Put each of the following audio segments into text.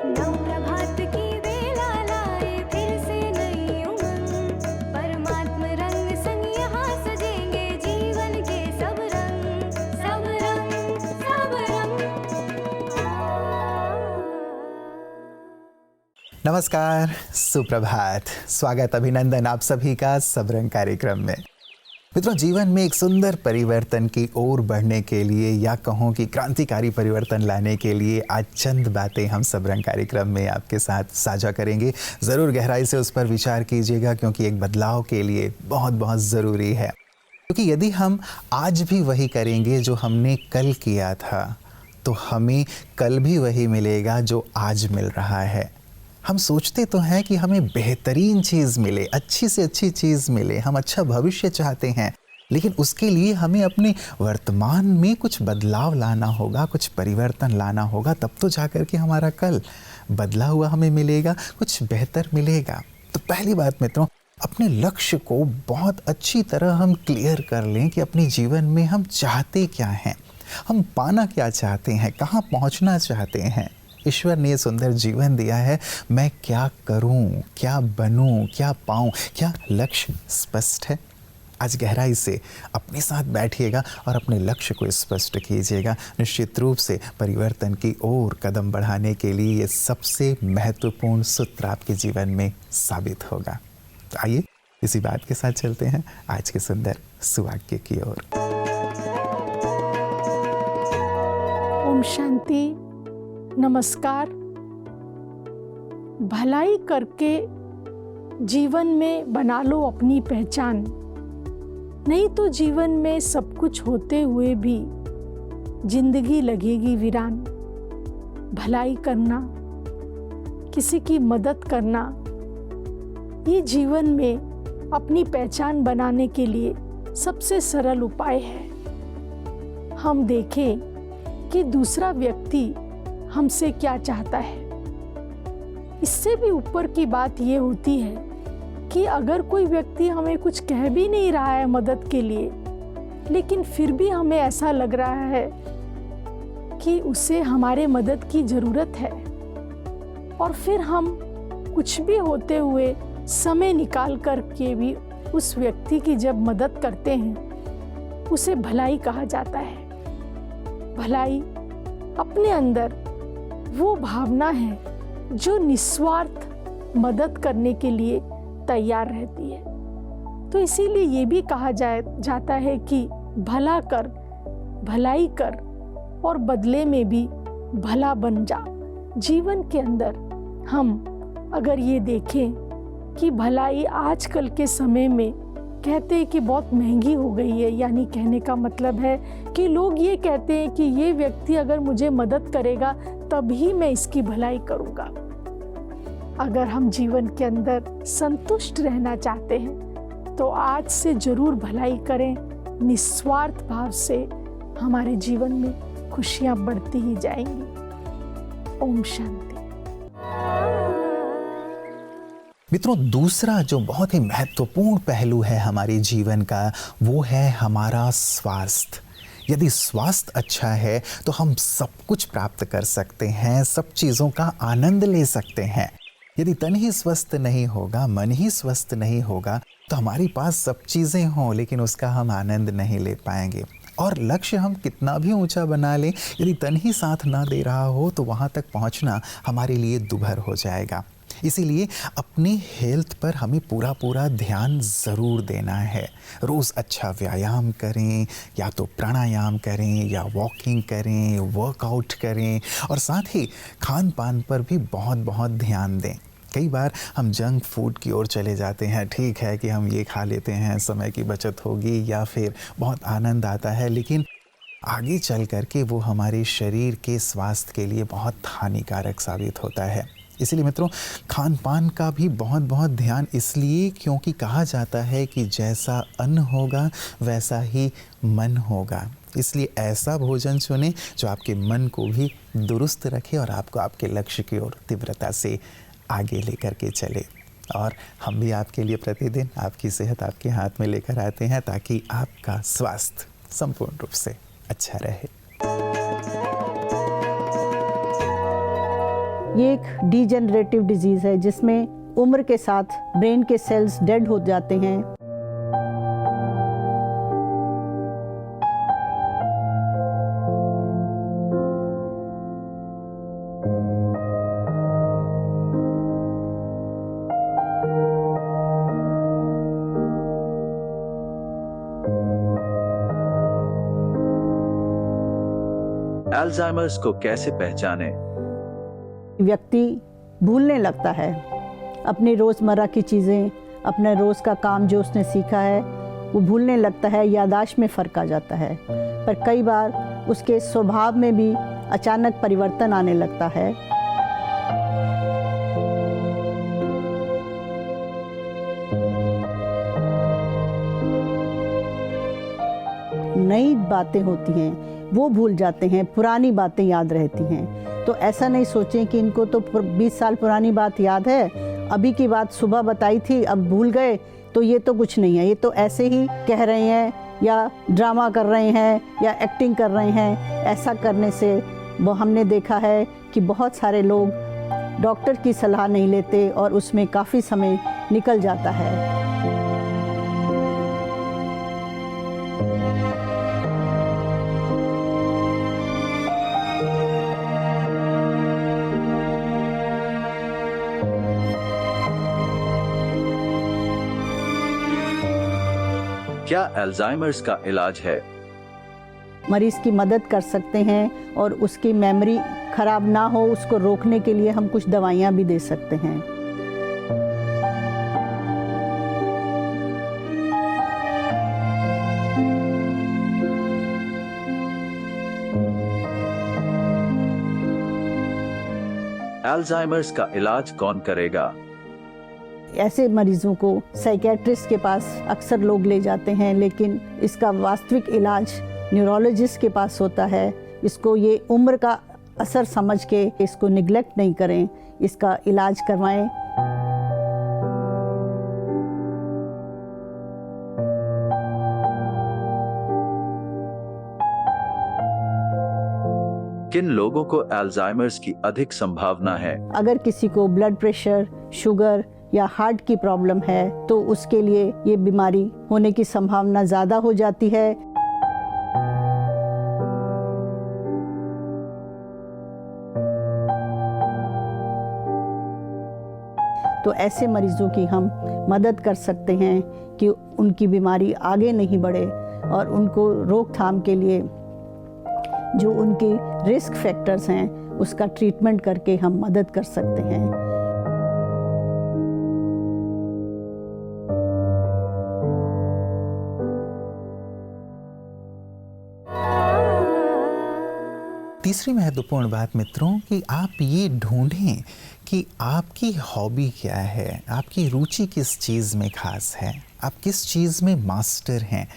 नव प्रभात की बेला लाए फिर से नई उमंग, परमात्म रंग संग यहाँ सजेंगे जीवन के सब रंग, सब रंग, सब रंग। नमस्कार, सुप्रभात, स्वागत, अभिनंदन आप सभी का सबरंग कार्यक्रम में। मित्रों, जीवन में एक सुंदर परिवर्तन की ओर बढ़ने के लिए या कहूँ कि क्रांतिकारी परिवर्तन लाने के लिए आज चंद बातें हम सबरंग कार्यक्रम में आपके साथ साझा करेंगे। ज़रूर गहराई से उस पर विचार कीजिएगा, क्योंकि एक बदलाव के लिए बहुत बहुत ज़रूरी है। क्योंकि यदि हम आज भी वही करेंगे जो हमने कल किया था, तो हमें कल भी वही मिलेगा जो आज मिल रहा है। हम सोचते तो हैं कि हमें बेहतरीन चीज़ मिले, अच्छी से अच्छी चीज़ मिले, हम अच्छा भविष्य चाहते हैं, लेकिन उसके लिए हमें अपने वर्तमान में कुछ बदलाव लाना होगा, कुछ परिवर्तन लाना होगा, तब तो जाकर के हमारा कल बदला हुआ हमें मिलेगा, कुछ बेहतर मिलेगा। तो पहली बात मित्रों, अपने लक्ष्य को बहुत अच्छी तरह हम क्लियर कर लें कि अपने जीवन में हम चाहते क्या हैं, हम पाना क्या चाहते हैं, कहाँ पहुँचना चाहते हैं। ईश्वर ने सुंदर जीवन दिया है, मैं क्या करूं, क्या बनूं, क्या पाऊं, क्या लक्ष्य स्पष्ट है? आज गहराई से अपने साथ बैठिएगा और अपने लक्ष्य को स्पष्ट कीजिएगा। निश्चित रूप से परिवर्तन की ओर कदम बढ़ाने के लिए ये सबसे महत्वपूर्ण सूत्र आपके जीवन में साबित होगा। तो आइए इसी बात के साथ चलते हैं आज के सुंदर सुवाक्य की ओर। ओम शांति, नमस्कार। भलाई करके जीवन में बना लो अपनी पहचान, नहीं तो जीवन में सब कुछ होते हुए भी जिंदगी लगेगी वीरान। भलाई करना, किसी की मदद करना, ये जीवन में अपनी पहचान बनाने के लिए सबसे सरल उपाय है। हम देखें कि दूसरा व्यक्ति हमसे क्या चाहता है। इससे भी ऊपर की बात ये होती है कि अगर कोई व्यक्ति हमें कुछ कह भी नहीं रहा है मदद के लिए, लेकिन फिर भी हमें ऐसा लग रहा है कि उसे हमारे मदद की ज़रूरत है, और फिर हम कुछ भी होते हुए समय निकाल कर के भी उस व्यक्ति की जब मदद करते हैं, उसे भलाई कहा जाता है। भलाई अपने अंदर वो भावना है जो निस्वार्थ मदद करने के लिए तैयार रहती है। तो इसीलिए ये भी कहा जाता है कि भला कर, भलाई कर और बदले में भी भला बन जा। जीवन के अंदर हम अगर ये देखें कि भलाई आजकल के समय में कहते हैं कि बहुत महंगी हो गई है, यानी कहने का मतलब है कि लोग ये कहते हैं कि ये व्यक्ति अगर मुझे मदद करेगा तभी मैं इसकी भलाई करूँगा। अगर हम जीवन के अंदर संतुष्ट रहना चाहते हैं तो आज से जरूर भलाई करें, निस्वार्थ भाव से हमारे जीवन में खुशियाँ बढ़ती ही जाएंगी। ओम शांति। मित्रों, दूसरा जो बहुत ही महत्वपूर्ण पहलू है हमारे जीवन का, वो है हमारा स्वास्थ्य। यदि स्वास्थ्य अच्छा है तो हम सब कुछ प्राप्त कर सकते हैं, सब चीज़ों का आनंद ले सकते हैं। यदि तन ही स्वस्थ नहीं होगा, मन ही स्वस्थ नहीं होगा, तो हमारे पास सब चीज़ें हों लेकिन उसका हम आनंद नहीं ले पाएंगे। और लक्ष्य हम कितना भी ऊंचा बना लें, यदि तन ही साथ ना दे रहा हो तो वहाँ तक पहुँचना हमारे लिए दुभर हो जाएगा। इसीलिए अपनी हेल्थ पर हमें पूरा ध्यान ज़रूर देना है। रोज़ अच्छा व्यायाम करें, या तो प्राणायाम करें या वॉकिंग करें, वर्कआउट करें, और साथ ही खान पान पर भी बहुत ध्यान दें। कई बार हम जंक फूड की ओर चले जाते हैं। ठीक है कि हम ये खा लेते हैं, समय की बचत होगी या फिर बहुत आनंद आता है, लेकिन आगे चल कर के वो हमारे शरीर के स्वास्थ्य के लिए बहुत हानिकारक साबित होता है। इसलिए मित्रों, खान पान का भी बहुत ध्यान, इसलिए क्योंकि कहा जाता है कि जैसा अन्न होगा वैसा ही मन होगा। इसलिए ऐसा भोजन चुनें जो आपके मन को भी दुरुस्त रखे और आपको आपके लक्ष्य की ओर तीव्रता से आगे लेकर के चले। और हम भी आपके लिए प्रतिदिन आपकी सेहत आपके हाथ में लेकर आते हैं, ताकि आपका स्वास्थ्य संपूर्ण रूप से अच्छा रहे। ये एक डीजेनरेटिव डिजीज़ है जिसमें उम्र के साथ ब्रेन के सेल्स डेड हो जाते हैं। अल्जाइमर्स को कैसे पहचाने? व्यक्ति भूलने लगता है अपनी रोज़मर्रा की चीज़ें, अपने रोज़ का काम जो उसने सीखा है वो भूलने लगता है, याददाश्त में फ़र्क आ जाता है। पर कई बार उसके स्वभाव में भी अचानक परिवर्तन आने लगता है। नई बातें होती हैं वो भूल जाते हैं, पुरानी बातें याद रहती हैं। तो ऐसा नहीं सोचें कि इनको तो 20 साल पुरानी बात याद है, अभी की बात सुबह बताई थी अब भूल गए, तो ये तो कुछ नहीं है, ये तो ऐसे ही कह रहे हैं या ड्रामा कर रहे हैं या एक्टिंग कर रहे हैं। ऐसा करने से वो हमने देखा है कि बहुत सारे लोग डॉक्टर की सलाह नहीं लेते और उसमें काफ़ी समय निकल जाता है। क्या अल्जाइमर्स का इलाज है? मरीज़ की मदद कर सकते हैं और उसकी मेमोरी खराब ना हो उसको रोकने के लिए हम कुछ दवाइयाँ भी दे सकते हैं। अल्जाइमर्स का इलाज कौन करेगा? ऐसे मरीजों को साइकियाट्रिस्ट के पास अक्सर लोग ले जाते हैं, लेकिन इसका वास्तविक इलाज न्यूरोलॉजिस्ट के पास होता है। इसको ये उम्र का असर समझ के इसको निगलेक्ट नहीं करें, इसका इलाज करवाएं। किन लोगों को अल्जाइमर्स की अधिक संभावना है? अगर किसी को ब्लड प्रेशर, शुगर या हार्ट की प्रॉब्लम है तो उसके लिए ये बीमारी होने की संभावना ज़्यादा हो जाती है। तो ऐसे मरीजों की हम मदद कर सकते हैं कि उनकी बीमारी आगे नहीं बढ़े और उनको रोकथाम के लिए जो उनकी रिस्क फैक्टर्स हैं उसका ट्रीटमेंट करके हम मदद कर सकते हैं। तीसरी महत्वपूर्ण बात मित्रों कि आप ये ढूंढें कि आपकी हॉबी क्या है, आपकी रुचि किस चीज़ में खास है, आप किस चीज़ में मास्टर हैं।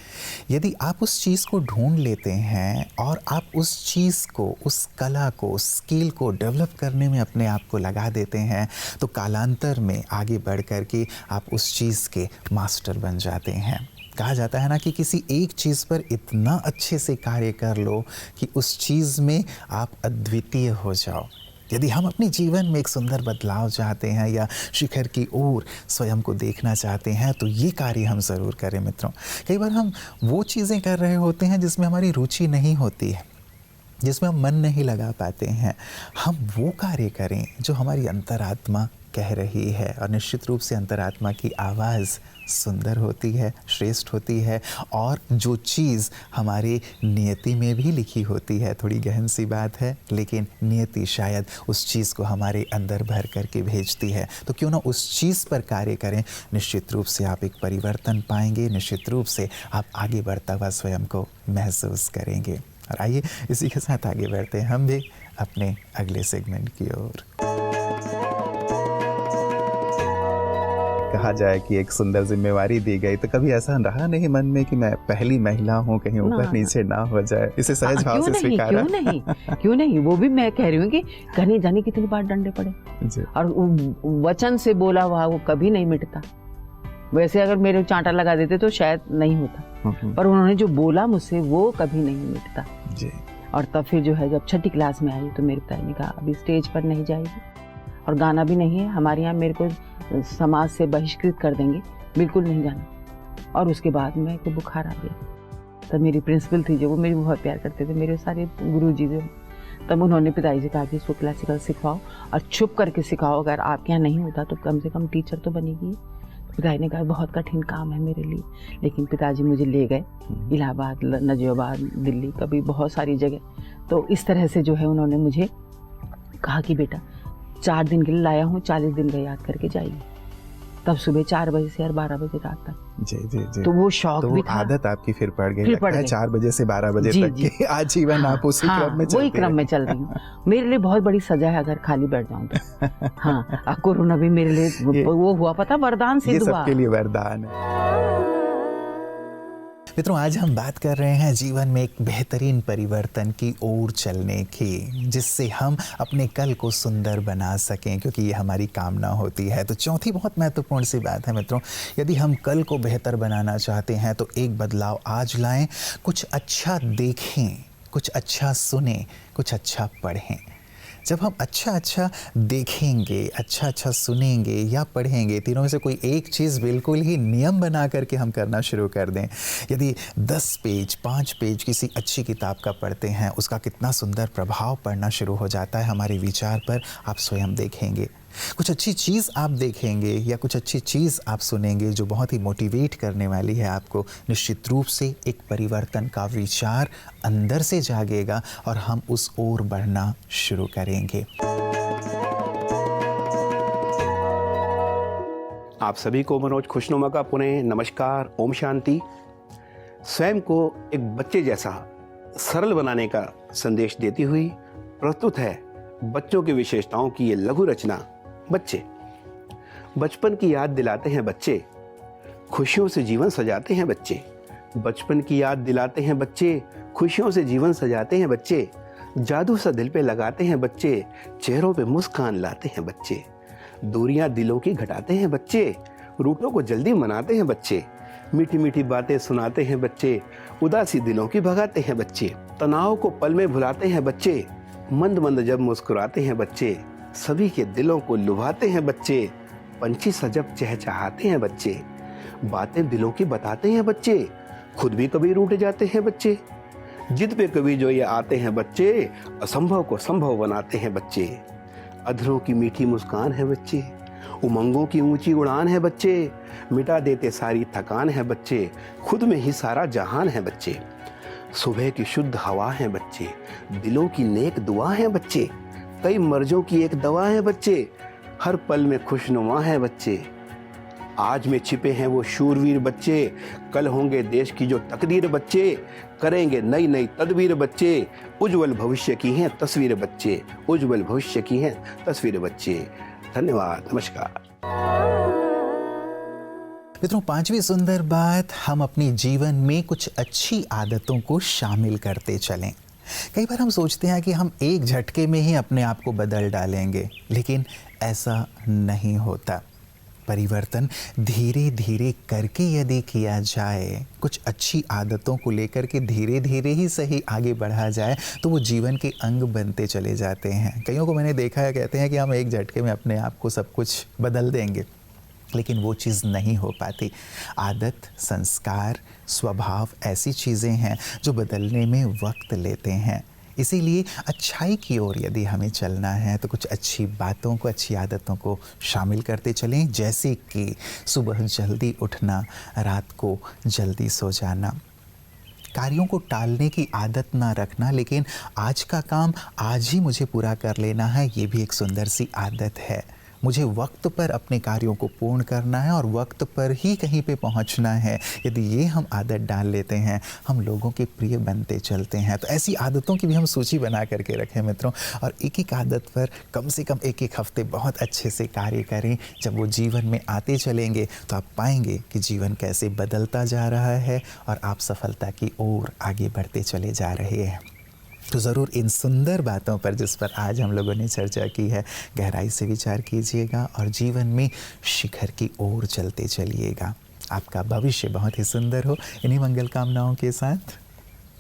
यदि आप उस चीज़ को ढूंढ लेते हैं और आप उस चीज़ को, उस कला को, उस स्किल को डेवलप करने में अपने आप को लगा देते हैं तो कालांतर में आगे बढ़ कर के आप उस चीज़ के मास्टर बन जाते हैं। कहा जाता है ना कि किसी एक चीज़ पर इतना अच्छे से कार्य कर लो कि उस चीज़ में आप अद्वितीय हो जाओ। यदि हम अपने जीवन में एक सुंदर बदलाव चाहते हैं या शिखर की ओर स्वयं को देखना चाहते हैं तो ये कार्य हम ज़रूर करें मित्रों। कई बार हम वो चीज़ें कर रहे होते हैं जिसमें हमारी रुचि नहीं होती है, जिसमें हम मन नहीं लगा पाते हैं। हम वो कार्य करें जो हमारी अंतरात्मा कह रही है और निश्चित रूप से अंतरात्मा की आवाज़ सुंदर होती है, श्रेष्ठ होती है और जो चीज़ हमारे नियति में भी लिखी होती है, थोड़ी गहन सी बात है लेकिन नियति शायद उस चीज़ को हमारे अंदर भर करके भेजती है। तो क्यों ना उस चीज़ पर कार्य करें, निश्चित रूप से आप एक परिवर्तन पाएंगे, निश्चित रूप से आप आगे बढ़ता हुआ स्वयं को महसूस करेंगे। और आइए इसी के साथ आगे बढ़ते हैं हम भी अपने अगले सेगमेंट की ओर। कहा जाए कि एक सुंदर जिम्मेवारी दी गई तो कभी ऐसा रहा नहीं मन में कि मैं पहली महिला हूँ, कहीं ऊपर नीचे ना हो जाए, इसे सहज भाव से स्वीकारा? क्यों नहीं, वो भी मैं कह रही हूँ कि कहने जाने कितनी बार डंडे पड़े और वचन से बोला हुआ वो कभी नहीं मिटता। वैसे अगर मेरे चांटा लगा देते तो शायद नहीं होता, पर उन्होंने जो बोला मुझसे वो कभी नहीं मिटता जी। और तब फिर जो है जब छठी क्लास में आई तो मेरे पिता ने कहा अभी स्टेज पर नहीं जाएगी, और गाना भी नहीं है। हमारे यहाँ मेरे को समाज से बहिष्कृत कर देंगे, बिल्कुल नहीं गाना। और उसके बाद मेरे को बुखार आ गया। तब मेरी प्रिंसिपल थी जो, वो मेरी बहुत प्यार करते थे, मेरे सारे गुरुजी जो, तब उन्होंने पिताजी से कहा कि इसको क्लासिकल सिखाओ और छुप करके सिखाओ, अगर आपके यहाँ नहीं होता तो कम से कम टीचर तो बनेगी। पिताजी ने कहा बहुत कठिन काम है मेरे लिए, लेकिन पिताजी मुझे ले गए इलाहाबाद, नजीबाबाद, दिल्ली, कभी बहुत सारी जगह। तो इस तरह से जो है उन्होंने मुझे कहा कि बेटा 4 दिन के लिए लाया हूँ, 40 दिन का याद करके जाइए। तब सुबह 4 बजे से और 12 बजे रात तक। जी जी जी। तो वो शौक तो भी वो था। आदत आपकी फिर पड़ गई, फिर लगता पड़ है गई। 4 बजे से 12 बजे जी, तक जी। के आजीवन आप उसी क्रम में वही चलते क्रम में रहे। चल रही हूँ। मेरे लिए बहुत बड़ी सजा है अगर खाली बैठ जाऊँ तो। हाँ, और कोरोना भी मेरे लिए वो हुआ, पता, वरदान ये सिद्ध हुआ। सबके लिए वरदान है। मित्रों, आज हम बात कर रहे हैं जीवन में एक बेहतरीन परिवर्तन की ओर चलने की, जिससे हम अपने कल को सुंदर बना सकें, क्योंकि ये हमारी कामना होती है। तो चौथी बहुत महत्वपूर्ण सी बात है मित्रों, यदि हम कल को बेहतर बनाना चाहते हैं तो एक बदलाव आज लाएं, कुछ अच्छा देखें, कुछ अच्छा सुनें, कुछ अच्छा पढ़ें। जब हम अच्छा देखेंगे, अच्छा सुनेंगे या पढ़ेंगे, तीनों में से कोई एक चीज़ बिल्कुल ही नियम बना करके हम करना शुरू कर दें। यदि 10 पेज 5 पेज किसी अच्छी किताब का पढ़ते हैं, उसका कितना सुंदर प्रभाव पड़ना शुरू हो जाता है हमारे विचार पर, आप स्वयं देखेंगे। कुछ अच्छी चीज़ आप देखेंगे या कुछ अच्छी चीज़ आप सुनेंगे जो बहुत ही मोटिवेट करने वाली है आपको, निश्चित रूप से एक परिवर्तन का विचार अंदर से जागेगा और हम उस ओर बढ़ना शुरू करेंगे। आप सभी को मनोज खुशनुमा का पुनः नमस्कार, ओम शांति। स्वयं को एक बच्चे जैसा सरल बनाने का संदेश देती हुई प्रस्तुत है बच्चों की विशेषताओं की ये लघु रचना बच्चे। बचपन की याद दिलाते हैं बच्चे, खुशियों से जीवन सजाते हैं बच्चे। बचपन की याद दिलाते हैं बच्चे, खुशियों से जीवन सजाते हैं बच्चे। जादू सा दिल पे लगाते हैं बच्चे, चेहरों पे मुस्कान लाते हैं बच्चे। दूरियां दिलों की घटाते हैं बच्चे, रूठों को जल्दी मनाते हैं बच्चे। मीठी मीठी बातें सुनाते हैं बच्चे, उदासी दिलों की भगाते हैं बच्चे। तनाव को पल में भुलाते हैं बच्चे, मंद मंद जब मुस्कुराते हैं बच्चे। सभी के दिलों को लुभाते हैं बच्चे, पंछी सा जब चहचहाते हैं बच्चे। बातें दिलों की बताते हैं बच्चे, खुद भी कभी रूठ जाते हैं बच्चे। जिद पे कभी जो ये आते हैं बच्चे, असंभव को संभव बनाते हैं बच्चे। अधरों की मीठी मुस्कान है बच्चे, उमंगों की ऊंची उड़ान है बच्चे। मिटा देते सारी थकान है बच्चे, खुद में ही सारा जहान है बच्चे। सुबह की शुद्ध हवा है बच्चे, दिलों की नेक दुआ है बच्चे। कई मर्जों की एक दवा है बच्चे, हर पल में खुशनुमा है बच्चे। आज में छिपे हैं वो शूरवीर बच्चे, कल होंगे देश की जो तकदीर बच्चे। करेंगे नई नई तदबीर बच्चे, उज्जवल भविष्य की हैं तस्वीर बच्चे। उज्जवल भविष्य की हैं तस्वीर बच्चे। धन्यवाद, नमस्कार। मित्रों, 5वीं सुंदर बात, हम अपने जीवन में कुछ अच्छी आदतों को शामिल करते चलें। कई बार हम सोचते हैं कि हम एक झटके में ही अपने आप को बदल डालेंगे, लेकिन ऐसा नहीं होता। परिवर्तन धीरे धीरे करके यदि किया जाए, कुछ अच्छी आदतों को लेकर के धीरे धीरे ही सही आगे बढ़ा जाए, तो वो जीवन के अंग बनते चले जाते हैं। कईयों को मैंने देखा है, कहते हैं कि हम एक झटके में अपने आप को सब कुछ बदल देंगे, लेकिन वो चीज़ नहीं हो पाती। आदत, संस्कार, स्वभाव ऐसी चीज़ें हैं जो बदलने में वक्त लेते हैं। इसीलिए अच्छाई की ओर यदि हमें चलना है तो कुछ अच्छी बातों को, अच्छी आदतों को शामिल करते चलें, जैसे कि सुबह जल्दी उठना, रात को जल्दी सो जाना। कार्यों को टालने की आदत ना रखना, लेकिन आज का काम आज ही मुझे पूरा कर लेना है, ये भी एक सुंदर सी आदत है। मुझे वक्त पर अपने कार्यों को पूर्ण करना है और वक्त पर ही कहीं पे पहुंचना है। यदि ये हम आदत डाल लेते हैं, हम लोगों के प्रिय बनते चलते हैं। तो ऐसी आदतों की भी हम सूची बना करके रखें मित्रों, और एक एक आदत पर कम से कम एक एक हफ्ते बहुत अच्छे से कार्य करें। जब वो जीवन में आते चलेंगे तो आप पाएंगे कि जीवन कैसे बदलता जा रहा है और आप सफलता की ओर आगे बढ़ते चले जा रहे हैं। तो ज़रूर इन सुंदर बातों पर, जिस पर आज हम लोगों ने चर्चा की है, गहराई से विचार कीजिएगा और जीवन में शिखर की ओर चलते चलिएगा। आपका भविष्य बहुत ही सुंदर हो। इन्हीं मंगल कामनाओं के साथ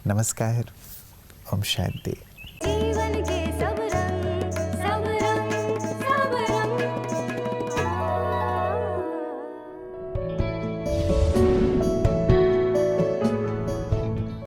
नमस्कार, ओम शांति।